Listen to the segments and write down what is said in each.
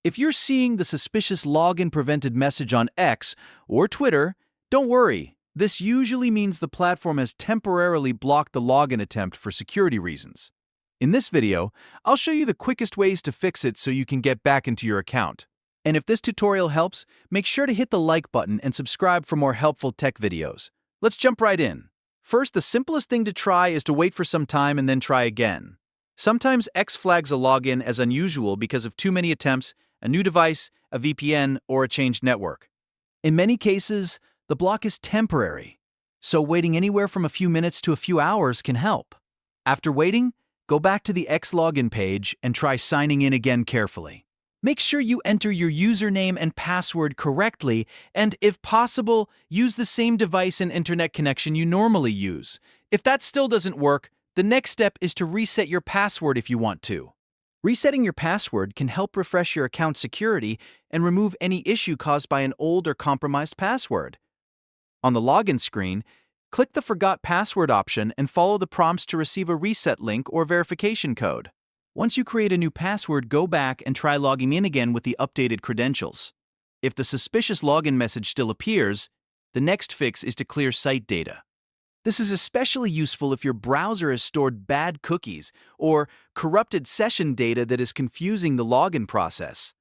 If you're seeing the suspicious login prevented message on X or Twitter, don't worry. This usually means the platform has temporarily blocked the login attempt for security reasons. In this video, I'll show you the quickest ways to fix it so you can get back into your account. And if this tutorial helps, make sure to hit the like button and subscribe for more helpful tech videos. Let's jump right in. First, the simplest thing to try is to wait for some time and then try again. Sometimes X flags a login as unusual because of too many attempts, a new device, a VPN, or a changed network. In many cases, the block is temporary, so waiting anywhere from a few minutes to a few hours can help. After waiting, go back to the X login page and try signing in again carefully. Make sure you enter your username and password correctly, and if possible, use the same device and internet connection you normally use. If that still doesn't work, the next step is to reset your password if you want to. Resetting your password can help refresh your account security and remove any issue caused by an old or compromised password. On the login screen, click the Forgot Password option and follow the prompts to receive a reset link or verification code. Once you create a new password, go back and try logging in again with the updated credentials. If the suspicious login message still appears, the next fix is to clear site data. This is especially useful if your browser has stored bad cookies or corrupted session data that is confusing the login process.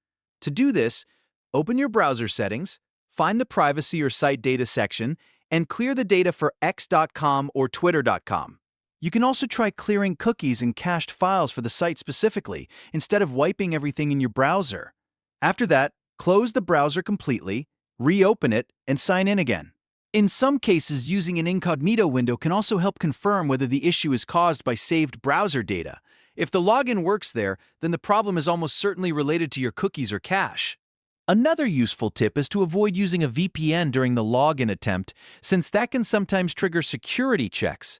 To do this, open your browser settings, find the Privacy or Site Data section, and clear the data for x.com or twitter.com. You can also try clearing cookies and cached files for the site specifically, instead of wiping everything in your browser. After that, close the browser completely, reopen it, and sign in again. In some cases, using an incognito window can also help confirm whether the issue is caused by saved browser data. If the login works there, then the problem is almost certainly related to your cookies or cache. Another useful tip is to avoid using a VPN during the login attempt, since that can sometimes trigger security checks.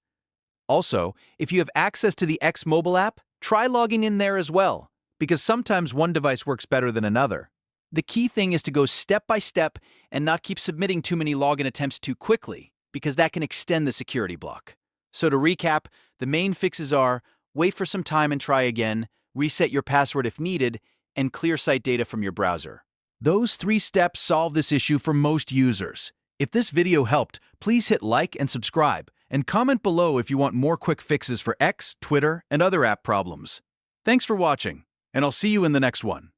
Also, if you have access to the X mobile app, try logging in there as well, because sometimes one device works better than another. The key thing is to go step by step and not keep submitting too many login attempts too quickly, because that can extend the security block. So to recap, the main fixes are: wait for some time and try again, reset your password if needed, and clear site data from your browser. Those 3 steps solve this issue for most users. If this video helped, please hit like and subscribe, and comment below if you want more quick fixes for X, Twitter, and other app problems. Thanks for watching, and I'll see you in the next one.